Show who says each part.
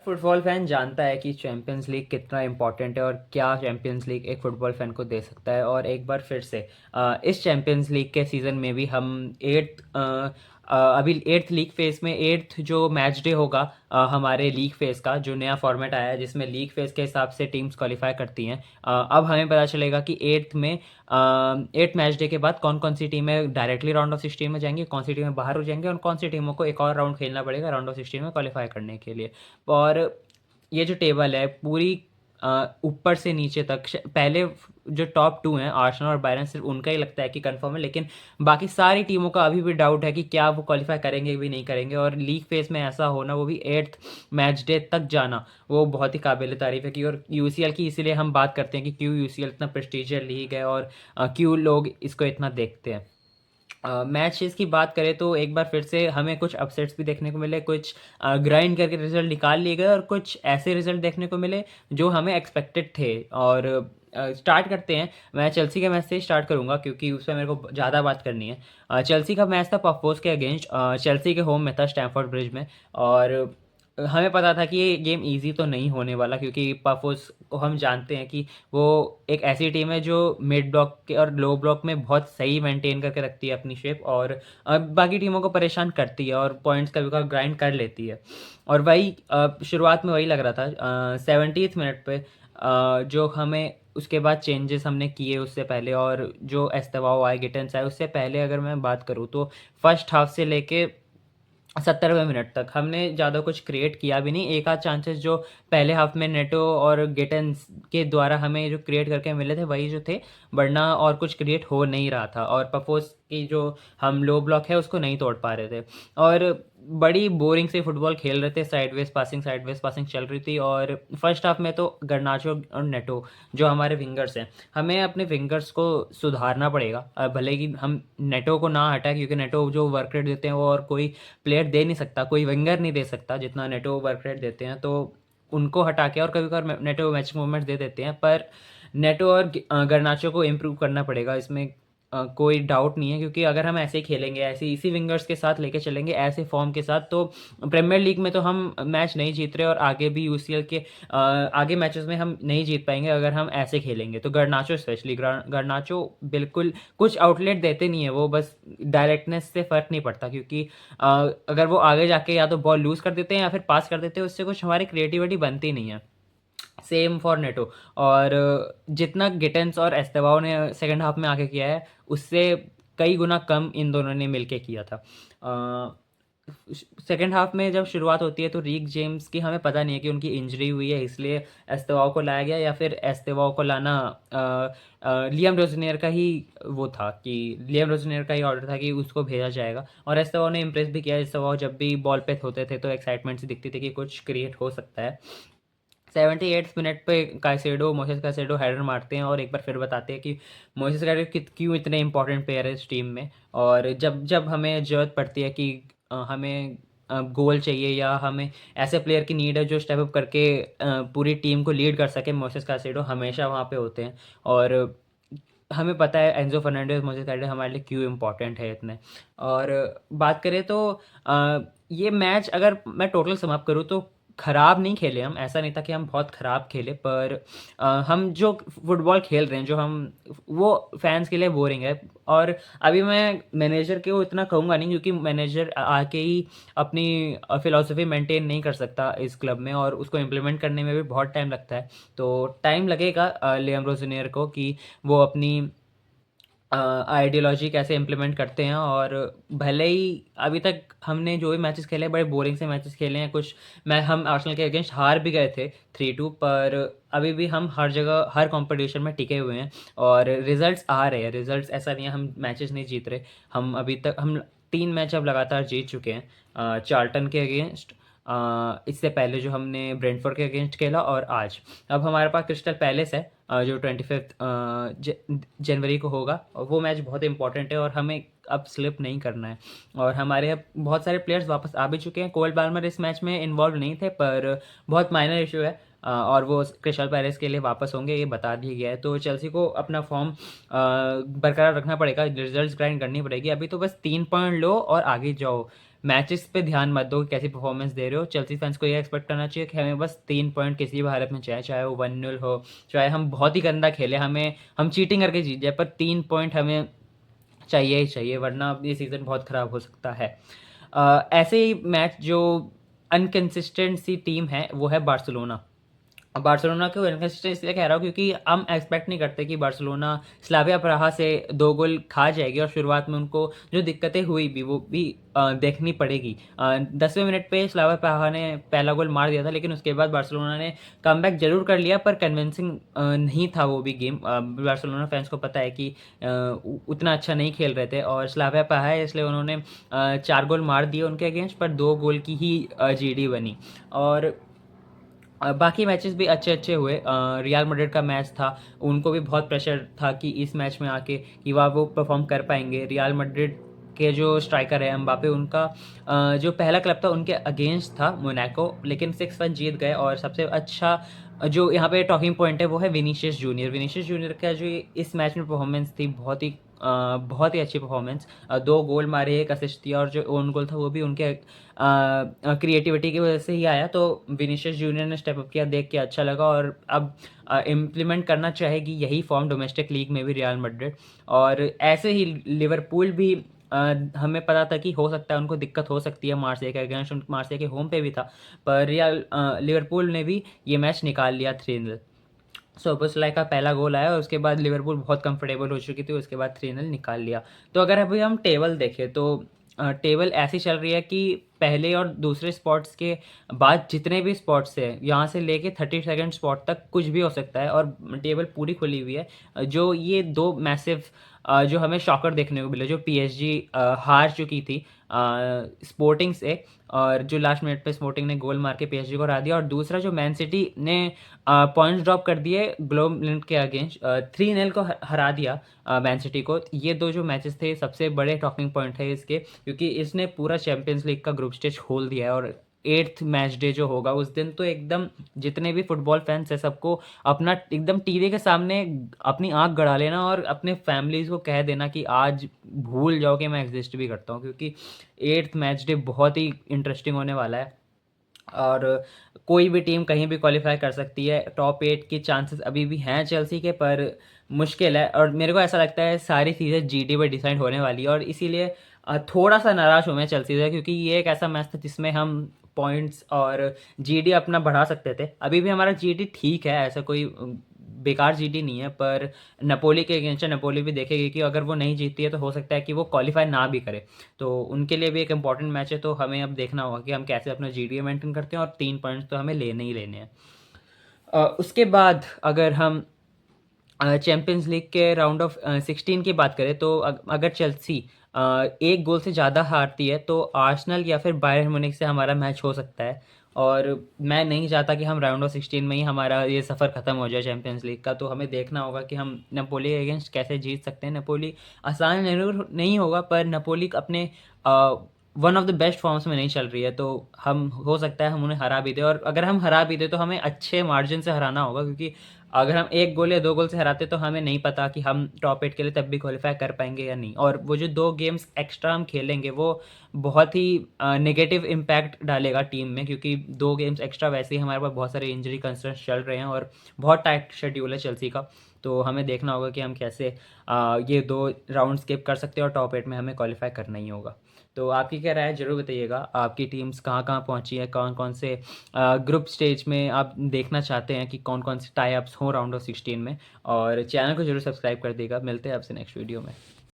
Speaker 1: Football fan जानता है कि चैंपियंस लीग कितना इम्पोर्टेंट है और क्या चैंपियंस लीग एक फुटबॉल फैन को दे सकता है। और एक बार फिर से इस चैंपियंस लीग के सीज़न में भी हम अभी एट्थ लीग फेज में एट्थ जो मैच डे होगा हमारे लीग फेज का जो नया फॉर्मेट आया है जिसमें लीग फेज के हिसाब से टीम्स क्वालिफाई करती हैं। अब हमें पता चलेगा कि एट्थ मैच डे के बाद कौन कौन सी टीमें डायरेक्टली राउंड ऑफ 16 में जाएंगी, कौन सी टीमें बाहर हो जाएंगी और कौन सी टीमों को एक और राउंड खेलना पड़ेगा राउंड ऑफ 16 में क्वालिफाई करने के लिए। और ये जो टेबल है पूरी ऊपर से नीचे तक पहले जो टॉप टू हैं आर्सेनल और बायरन सिर्फ उनका ही लगता है कि कंफर्म है, लेकिन बाकी सारी टीमों का अभी भी डाउट है कि क्या वो क्वालिफाई करेंगे भी नहीं करेंगे। और लीग फेज में ऐसा होना, वो भी एट्थ मैच डे तक जाना, वो बहुत ही काबिल तारीफ है कि। और यूसीएल की इसीलिए हम बात करते हैं कि क्यों यूसीएल इतना प्रेस्टीजियस लीग है और क्यों लोग इसको इतना देखते हैं। मैचेस की बात करें तो एक बार फिर से हमें कुछ अपसेट्स भी देखने को मिले, कुछ ग्राइंड करके रिजल्ट निकाल लिए गए और कुछ ऐसे रिजल्ट देखने को मिले जो हमें एक्सपेक्टेड थे। और स्टार्ट करते हैं। मैं चेल्सी के मैच से स्टार्ट करूंगा क्योंकि उस पर मेरे को ज़्यादा बात करनी है। चेल्सी का मैच था पाफोस के अगेंस्ट। चेल्सी के होम में था स्टैमफोर्ड ब्रिज में। और हमें पता था कि ये गेम इजी तो नहीं होने वाला क्योंकि पाफोस को हम जानते हैं कि वो एक ऐसी टीम है जो मिड ब्लॉक के और लो ब्लॉक में बहुत सही मेंटेन करके रखती है अपनी शेप और बाकी टीमों को परेशान करती है और पॉइंट्स कभी कभी ग्राइंड कर लेती है। और वही शुरुआत में वही लग रहा था 70th मिनट पे जो हमें उसके बाद चेंजेस हमने किए उससे पहले और जो एस्तवाओ आए गिटन्स आए उससे पहले अगर मैं बात करूँ तो फर्स्ट हाफ से लेके 70वें मिनट तक हमने ज़्यादा कुछ क्रिएट किया भी नहीं। एक आध चांसेस जो पहले हाफ में नेटो और गेटन्स के द्वारा हमें जो क्रिएट करके मिले थे वही जो थे, वरना और कुछ क्रिएट हो नहीं रहा था और पफोस की जो हम लो ब्लॉक है उसको नहीं तोड़ पा रहे थे। और बड़ी बोरिंग से फुटबॉल खेल रहे थे, साइडवेज पासिंग चल रही थी। और फर्स्ट हाफ में तो गर्नाचो और नेटो जो हमारे विंगर्स हैं, हमें अपने विंगर्स को सुधारना पड़ेगा। भले ही हम नेटो को ना हटाएं क्योंकि नेटो जो वर्क रेट देते हैं वो और कोई प्लेयर दे नहीं सकता, कोई विंगर नहीं दे सकता जितना नेटो वर्क रेट देते हैं। तो उनको हटा के और कभी कभार नेटो मैच मूवमेंट दे देते हैं, पर नेटो और गर्नाचो को इम्प्रूव करना पड़ेगा, इसमें कोई डाउट नहीं है। क्योंकि अगर हम ऐसे ही खेलेंगे, ऐसे इसी विंगर्स के साथ लेके चलेंगे ऐसे फॉर्म के साथ, तो प्रीमियर लीग में तो हम मैच नहीं जीत रहे और आगे भी यूसीएल के आगे मैचेस में हम नहीं जीत पाएंगे अगर हम ऐसे खेलेंगे। तो गर्नाचो स्पेशली, गर्नाचो बिल्कुल कुछ आउटलेट देते नहीं है, वो बस डायरेक्टनेस से फ़र्क नहीं पड़ता क्योंकि अगर वो आगे जाके या तो बॉल लूज़ कर देते हैं या फिर पास कर देते हैं, उससे कुछ हमारी क्रिएटिविटी बनती नहीं है। Same for NATO. और जितना गिटेंस और एस्तेवाओ ने सेकंड हाफ में आके किया है उससे कई गुना कम इन दोनों ने मिलके किया था। सेकेंड हाफ में जब शुरुआत होती है तो रीक जेम्स की हमें पता नहीं है कि उनकी इंजरी हुई है इसलिए एस्तेवाओ को लाया गया या फिर एस्तेवाओ को लाना लियाम रोजनियर का ही वो था कि लियाम रोजनियर का ही ऑर्डर था कि उसको भेजा जाएगा। और एस्तेवाओ ने इम्प्रेस भी किया। एस्तेवाओ जब भी बॉल पे होते थे तो एक्साइटमेंट से दिखती थी कि कुछ क्रिएट हो सकता है। 78 मिनट पे मोसेस काइसेडो हेडर मारते हैं और एक बार फिर बताते हैं कि मोसेस काइसेडो क्यों इतने इंपॉर्टेंट प्लेयर है इस टीम में। और जब जब हमें ज़रूरत पड़ती है कि हमें गोल चाहिए या हमें ऐसे प्लेयर की नीड है जो स्टेप अप करके पूरी टीम को लीड कर सके, मोसेस काइसेडो हमेशा वहाँ पे होते हैं। और हमें पता है एंजो फर्नांडिस मोसेस काइसेडो हमारे लिए क्यों इम्पोर्टेंट है इतने। और बात करें तो ये मैच अगर मैं टोटल समाप्त करूँ तो ख़राब नहीं खेले हम, ऐसा नहीं था कि हम बहुत ख़राब खेले, पर हम जो फुटबॉल खेल रहे हैं जो हम वो फैंस के लिए बोरिंग है। और अभी मैं मैनेजर को इतना कहूँगा नहीं क्योंकि मैनेजर आके ही अपनी फ़िलॉसफी मेंटेन नहीं कर सकता इस क्लब में और उसको इम्प्लीमेंट करने में भी बहुत टाइम लगता है। तो टाइम लगेगा लियाम रोजनियर को कि वो अपनी आइडियोलॉजी कैसे इम्प्लीमेंट करते हैं। और भले ही अभी तक हमने जो भी मैचेस खेले हैं बड़े बोरिंग से मैचेस खेले हैं, कुछ मैं हम आर्सेनल के अगेंस्ट हार भी गए थे 3-2, पर अभी भी हम हर जगह हर कंपटीशन में टिके हुए हैं और रिजल्ट्स आ रहे हैं। रिजल्ट्स ऐसा नहीं है हम मैचेस नहीं जीत रहे, हम अभी तक हम 3 मैच अब लगातार जीत चुके हैं। चार्ल्टन के अगेंस्ट, इससे पहले जो हमने ब्रेंटफोर्ड के अगेंस्ट खेला और आज अब हमारे पास क्रिस्टल पैलेस है जो 25 जनवरी को होगा और वो मैच बहुत इंपॉर्टेंट है और हमें अब स्लिप नहीं करना है। और हमारे अब बहुत सारे प्लेयर्स वापस आ भी चुके हैं। कोल बाल्मर इस मैच में इन्वॉल्व नहीं थे पर बहुत माइनर इशू है और वो क्रिस्टल पैलेस के लिए वापस होंगे ये बता दिया गया है। तो चेल्सी को अपना फॉर्म बरकरार रखना पड़ेगा, रिजल्ट्स ग्राइंड करनी पड़ेगी। अभी तो बस 3 पॉइंट लो और आगे जाओ। मैचेस पे ध्यान मत दो कि कैसी परफॉर्मेंस दे रहे हो। चेल्सी फैंस को ये एक्सपेक्ट करना चाहिए कि हमें बस 3 पॉइंट किसी भी हालत में चाहिए, चाहे वो 1-0 हो, चाहे हम बहुत ही गंदा खेले, हम चीटिंग करके जीत जाए, पर 3 पॉइंट हमें चाहिए ही चाहिए, वरना ये सीज़न बहुत ख़राब हो सकता है। ऐसे ही मैच जो अनकंसिस्टेंट सी टीम है वो है बार्सिलोना। बार्सिलोना को इनकंसिस्टेंट इसलिए कह रहा हूँ क्योंकि हम एक्सपेक्ट नहीं करते कि बार्सिलोना स्लाविया प्राहा से 2 गोल खा जाएगी, और शुरुआत में उनको जो दिक्कतें हुई भी वो भी देखनी पड़ेगी। 10वें मिनट पे स्लाविया प्राहा ने पहला गोल मार दिया था, लेकिन उसके बाद बार्सिलोना ने कमबैक जरूर कर लिया, पर कन्विंसिंग नहीं था वो भी गेम। बार्सिलोना फैंस को पता है कि उतना अच्छा नहीं खेल रहे थे, और स्लाविया प्राहा है इसलिए उन्होंने 4 गोल मार दिए उनके अगेंस्ट, पर 2 गोल की ही जीडी बनी। और बाकी मैचेस भी अच्छे अच्छे हुए। रियल मैड्रिड का मैच था, उनको भी बहुत प्रेशर था कि इस मैच में आके कि वो परफॉर्म कर पाएंगे। रियल मैड्रिड के जो स्ट्राइकर है एम्बापे, उनका जो पहला क्लब था उनके अगेंस्ट था मोनाको, लेकिन 6-1 जीत गए। और सबसे अच्छा जो यहाँ पे टॉकिंग पॉइंट है वो है विनीशियस जूनियर का जो इस मैच में परफॉर्मेंस थी, बहुत ही अच्छी परफॉर्मेंस। 2 गोल मारे, 1 असिस्ट दिया, और जो ओन गोल था वो भी उनके क्रिएटिविटी की वजह से ही आया। तो विनीशियस जूनियर ने स्टेप अप किया, देख के अच्छा लगा, और अब इम्प्लीमेंट करना चाहेगी यही फॉर्म डोमेस्टिक लीग में भी रियल मैड्रिड। और ऐसे ही लिवरपूल भी हमें पता था कि हो सकता है उनको दिक्कत हो सकती है मार्सेई के अगेंस्ट, मार्सेई के होम पे भी था, पर लिवरपूल ने भी ये मैच निकाल लिया 3-0। सोपोसलाई का पहला गोल आया और उसके बाद लिवरपूल बहुत कंफर्टेबल हो चुकी थी, उसके बाद 3-0 निकाल लिया। तो अगर अभी हम टेबल देखें तो टेबल ऐसी चल रही है कि पहले और दूसरे स्पॉट्स के बाद जितने भी स्पॉट्स हैं यहाँ से लेके 32nd स्पॉट तक कुछ भी हो सकता है, और टेबल पूरी खुली हुई है। जो ये 2 मैसिव जो हमें शॉकर देखने को मिले, जो पीएसजी हार चुकी थी स्पोर्टिंग से, और जो लास्ट मिनट पे स्पोर्टिंग ने गोल मार के पीएसजी को हरा दिया, और दूसरा जो मैन सिटी ने पॉइंट्स ड्रॉप कर दिए ग्लोबलिंट के अगेंस्ट, 3-0 को हरा दिया मैन सिटी को। ये 2 जो मैचेस थे सबसे बड़े टॉकिंग पॉइंट है इसके, क्योंकि इसने पूरा चैंपियंस लीग का ग्रुप स्टेज खोल दिया है। और 8th मैच डे जो होगा उस दिन तो एकदम जितने भी फुटबॉल फैंस है सबको अपना एकदम टीवी के सामने अपनी आंख गड़ा लेना, और अपने फैमिलीज को कह देना कि आज भूल जाओ कि मैं एग्जिस्ट भी करता हूँ, क्योंकि 8th मैच डे बहुत ही इंटरेस्टिंग होने वाला है। और कोई भी टीम कहीं भी क्वालिफाई कर सकती है। टॉप 8 की चांसेस अभी भी हैं चेल्सी के, पर मुश्किल है। और मेरे को ऐसा लगता है सारी चीज़ें जीडी पर डिसाइड होने वाली है, और इसीलिए थोड़ा सा नाराज़ हूँ मैं चेल्सी से, क्योंकि ये एक ऐसा मैच था जिसमें हम पॉइंट्स और जीडी अपना बढ़ा सकते थे। अभी भी हमारा जीडी ठीक है, ऐसा कोई बेकार जीडी नहीं है, पर नपोली के अगेंस्ट नपोली भी देखेगी कि अगर वो नहीं जीतती है तो हो सकता है कि वो क्वालिफाई ना भी करे, तो उनके लिए भी एक इंपॉर्टेंट मैच है। तो हमें अब देखना होगा कि हम कैसे अपना जीडी मेंटेन करते हैं, और 3 पॉइंट्स तो हमें लेने ही लेने हैं। उसके बाद अगर हम चैंपियंस लीग के राउंड ऑफ 16 की बात करें तो अगर चेल्सी 1 गोल से ज़्यादा हारती है तो आर्सेनल या फिर बायर्न म्यूनिख से हमारा मैच हो सकता है। और मैं नहीं चाहता कि हम राउंड ऑफ 16 में ही हमारा ये सफ़र ख़त्म हो जाए चैंपियंस लीग का। तो हमें देखना होगा कि हम नपोली के अगेंस्ट कैसे जीत सकते हैं। नपोली आसान जरूर नहीं होगा, पर नपोली अपने one of the best forms में नहीं चल रही है, तो हम हो सकता है हम उन्हें हरा भी दें। और अगर हम हरा भी दें तो हमें अच्छे मार्जिन से हराना होगा, क्योंकि अगर हम 1 गोल या 2 गोल से हराते तो हमें नहीं पता कि हम टॉप 8 के लिए तब भी क्वालिफाई कर पाएंगे या नहीं। और वो जो 2 गेम्स एक्स्ट्रा हम खेलेंगे वो बहुत ही नेगेटिव इम्पैक्ट डालेगा टीम में, क्योंकि 2 गेम्स एक्स्ट्रा वैसे ही हमारे पास बहुत सारे इंजरी कंसर्न्स चल रहे हैं, और बहुत टाइट शेड्यूल है चेल्सी का। तो हमें देखना होगा कि हम कैसे ये 2 राउंड स्किप कर सकते हैं, और टॉप 8 में हमें क्वालिफाई करना ही होगा। तो आपकी क्या राय है ज़रूर बताइएगा। आपकी टीम्स कहाँ कहाँ पहुँची है, कौन कौन से ग्रुप स्टेज में आप देखना चाहते हैं कि कौन कौन से टाई अप्स हों राउंड ऑफ 16 में। और चैनल को जरूर सब्सक्राइब कर देगा। मिलते हैं आपसे नेक्स्ट वीडियो में।